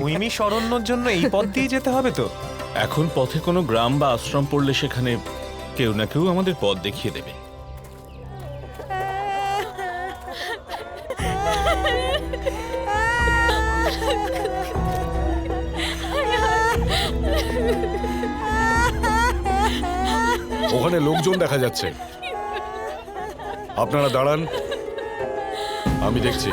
নৈমিষ অরণ্যর জন্য এই পথ দিয়ে যেতে হবে তো? এখন পথে কোনো গ্রাম বা আশ্রম পড়লে সেখানে কেউ না কেউ আমাদের পথ দেখিয়ে দেবে। ওখানে লোকজন দেখা যাচ্ছে, আপনারা দাঁড়ান, আমি দেখছি।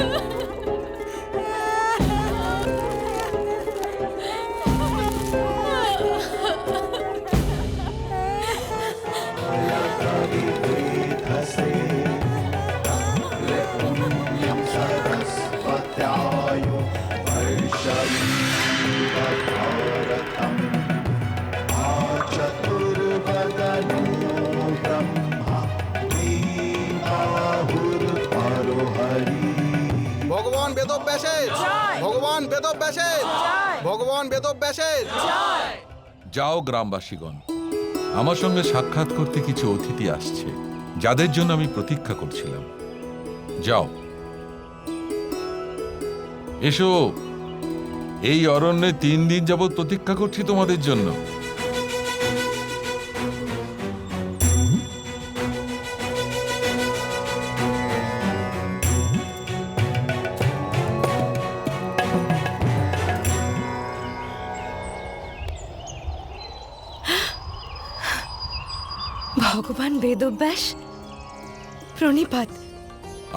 ভগবান বেদব্যাসের, ভগবান বেদব্যাসের, ভগবান বেদব্যাসের। যাও গ্রামবাসীগণ, আমার সঙ্গে সাক্ষাৎ করতে কিছু অতিথি আসছে, যাদের জন্য আমি প্রতীক্ষা করছিলাম। যাও, এসো। এই অরণ্যে 3 দিন যাবৎ প্রতীক্ষা করছি তোমাদের জন্য। ভগবান বেদব্যাস, প্রণিপাত।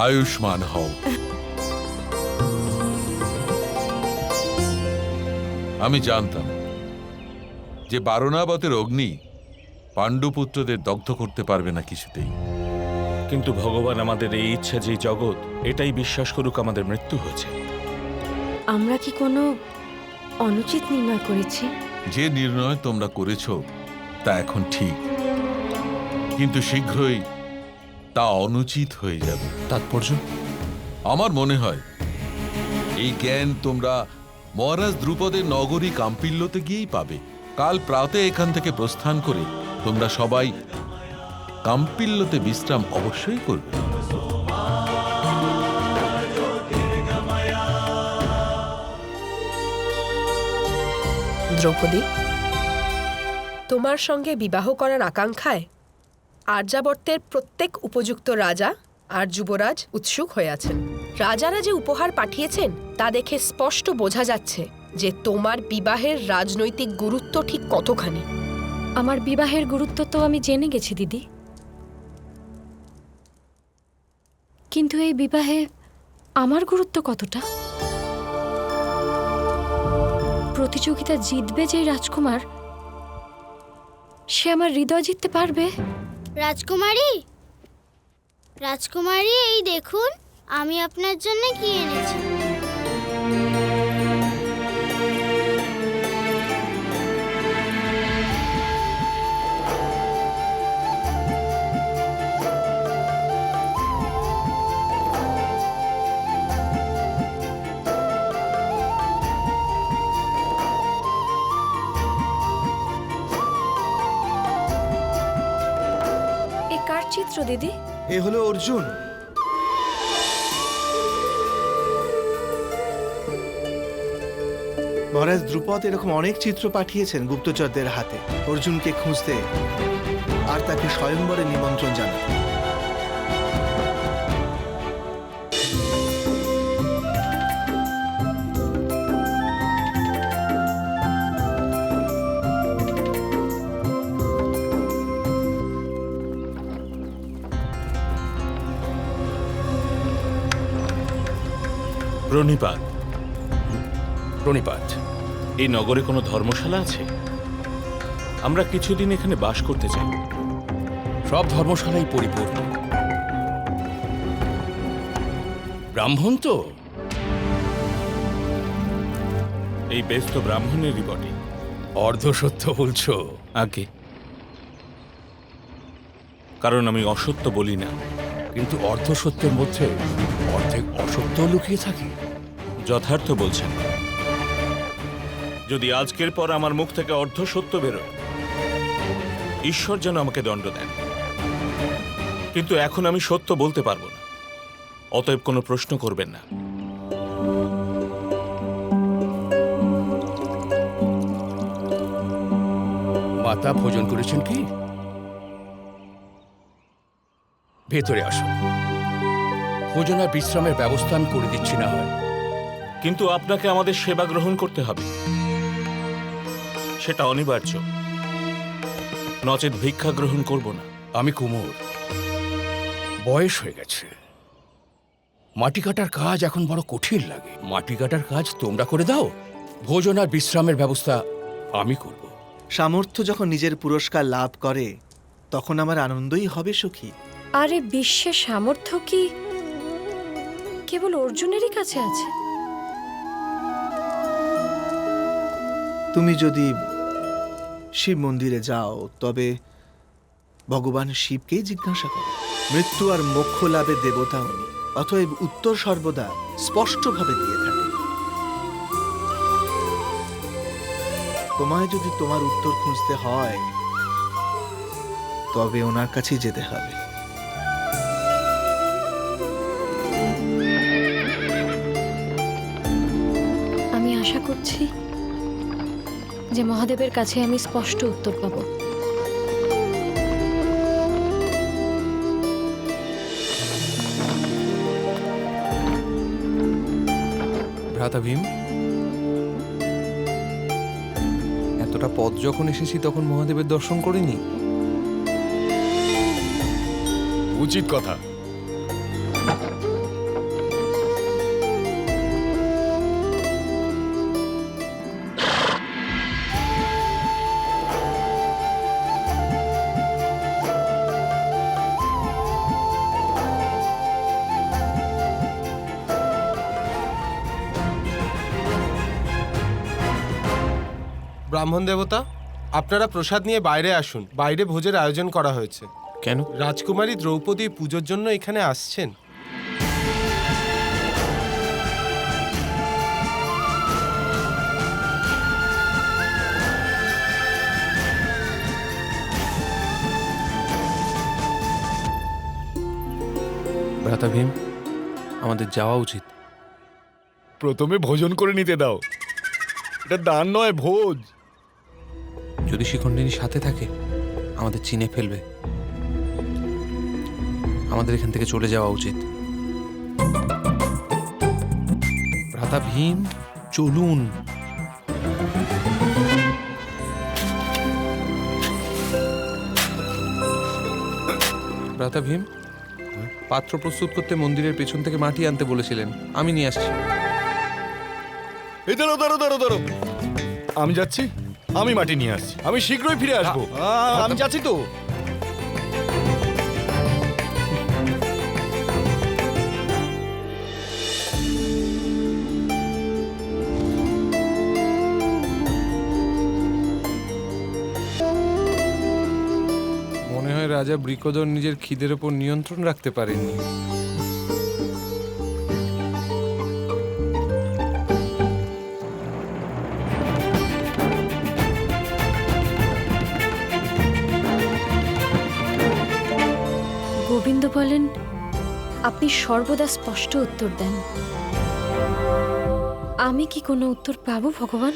আয়ুষ্মান হও। আমি জানতাম যে বারণাবতের অগ্নি পাণ্ডুপুত্রদের দগ্ধ করতে পারবে না কিছুতেই। কিন্তু ভগবান আমাদের এই ইচ্ছা যে জগৎ এটাই বিশ্বাস করুক আমাদের মৃত্যু হয়েছে। আমরা কি কোনো অনুচিত নির্ণয় করেছি? যে নির্ণয় তোমরা করেছ তা এখন ঠিক, কিন্তু শীঘ্রই তা অনুচিত হয়ে যাবে। তাৎপর্য? আমার মনে হয় এই জ্ঞান তোমরা মহারাজ দ্রুপদের নগরী কাম্পিল্যতে গিয়েই পাবে। কাল প্রাতে এখান থেকে প্রস্থান করে তোমরা সবাই কাম্পিল্যতে বিশ্রাম অবশ্যই করবে। দ্রৌপদী, তোমার সঙ্গে বিবাহ করার আকাঙ্ক্ষায় আর্যাবর্তের প্রত্যেক উপযুক্ত রাজা আর যুবরাজ উৎসুক হয়ে আছেন। রাজারা যে উপহার পাঠিয়েছেন তা দেখে স্পষ্ট বোঝা যাচ্ছে যে তোমার বিবাহের রাজনৈতিক গুরুত্ব ঠিক কতখানি। আমার বিবাহের গুরুত্ব তো আমি জেনে গেছি দিদি, কিন্তু এই বিবাহে আমার গুরুত্ব কতটা? প্রতিযোগিতা জিতবে যে রাজকুমার, সে আমার হৃদয় জিততে পারবে। রাজকুমারী, রাজকুমারী, এই দেখুন আমি আপনার জন্য কি এনেছি। এ কার চিত্র দিদি? এ হলো অর্জুন। মহারাজ দ্রুপদ এরকম অনেক চিত্র পাঠিয়েছেন গুপ্তচরদের হাতে অর্জুনকে খুঁজতে আর তাকে স্বয়ংবরে নিমন্ত্রণ জানাতে। প্রণিপাত। প্রণিপাত। এই নগরে কোনো ধর্মশালা আছে? আমরা কিছুদিন এখানে বাস করতে চাই। সব ধর্মশালাই পরিপূর্ণ। ব্রাহ্মণ তো? এই বেশ তো ব্রাহ্মণেরই বটে। অর্ধসত্য বলছো? আগে, কারণ আমি অসত্য বলি না। কিন্তু অর্ধসত্যের মধ্যে অর্ধেক অসত্য লুকিয়ে থাকে। যথার্থ বলছেন। যদি আজকের পর আমার মুখ থেকে অর্ধসত্য বেরোয়, ঈশ্বর যেন আমাকে দণ্ড দেন। কিন্তু এখন আমি সত্য বলতে পারবো না, অতএব কোনো প্রশ্ন করবেন না। মাতা ভোজন করেছেন কি? ভেতরে আসুন, ভোজন আর বিশ্রামের ব্যবস্থা আমি করে দিচ্ছি না হয়। কিন্তু আপনাকে আমাদের সেবা গ্রহণ করতে হবে, সেটা অনিবার্য, নচেত ভিক্ষা গ্রহণ করব না। আমি কুমোর, বয়স হয়ে গেছে, মাটি কাটার কাজ এখন বড় কঠিন লাগে। মাটি কাটার কাজ তোমরা করে দাও, ভোজন আর বিশ্রামের ব্যবস্থা আমি করব। সামর্থ্য যখন নিজের পুরস্কার লাভ করে তখন আমার আনন্দই হবে সখী। আরে বিশ্বের সামর্থ্য কি কেবল অর্জুনেরই কাছে আছে? তুমি যদি শিব মন্দিরে যাও তবে ভগবান শিবকেই জিজ্ঞাসা করো। মৃত্যু আর মোক্ষ লাভের দেবতা উনি, অতএব উত্তর সর্বদা স্পষ্টভাবে দিয়ে থাকে। তোমায় যদি তোমার উত্তর খুঁজতে হয় তবে ওনার কাছেই যেতে হবে। আমি আশা করছি যে মহাদেবের কাছে আমি স্পষ্ট উত্তর পাবো। ভ্রাতা ভীম, এতটা পথ যখন এসেছি তখন মহাদেবের দর্শন করিনি। উচিত কথা। ব্রাহ্মণ দেবতা, আপনারা প্রসাদ নিয়ে বাইরে আসুন, বাইরে ভোজের আয়োজন করা হয়েছে। কেন? রাজকুমারী দ্রৌপদী পুজোর জন্য এখানে আসছেন। ভ্রাতা ভীম, আমাদের যাওয়া উচিত। প্রথমে ভোজন করে নিতে দাও, এটা দান নয়, ভোজ। যদি শিখণ্ডিনী সাথে থাকে আমাদের চিনে ফেলবে। আমাদের এখান থেকে চলে যাওয়া উচিত। ভ্রাতা ভীম, চলুন। ভ্রাতা ভীম, পাত্র প্রস্তুত করতে মন্দিরের পেছন থেকে মাটি আনতে বলেছিলেন, আমি নিয়ে আসছি। এই দাঁড়ো দাঁড়ো দাঁড়ো দাঁড়ো, আমি যাচ্ছি, আমি মাটি নিয়ে আসছি, আমি শীঘ্রই ফিরে আসবো। আমি যাচ্ছি তো। মনে হয় রাজা বৃকোদর নিজের খিদের ওপর নিয়ন্ত্রণ রাখতে পারেননি। গোবিন্দ বলেন আপনি সর্বদা স্পষ্ট উত্তর দেন। আমি কি কোনো উত্তর পাবো ভগবান?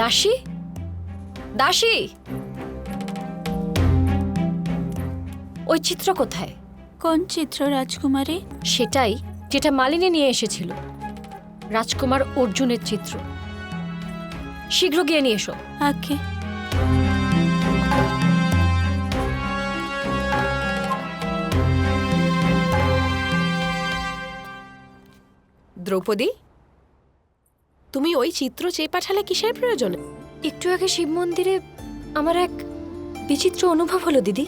দাসী, দাসী, ওই চিত্র কোথায়? কোন চিত্র রাজকুমারী? সেটাই যেটা মালিনী নিয়ে এসেছিল, রাজকুমার অর্জুনের চিত্র। শীঘ্র গিয়ে নিয়ে এসো। আগে দ্রৌপদী, তুমি ওই চিত্র চেয়ে পাঠালে কিসের প্রয়োজনে? একটু আগে শিব মন্দিরে আমার এক বিচিত্র অনুভব হলো দিদি।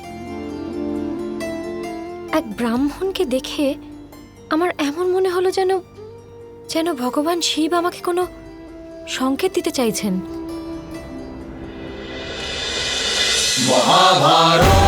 এক ব্রাহ্মণকে দেখে আমার এমন মনে হলো যেন যেন ভগবান শিব আমাকে কোনো সংকেত দিতে চাইছেন। মহাভারত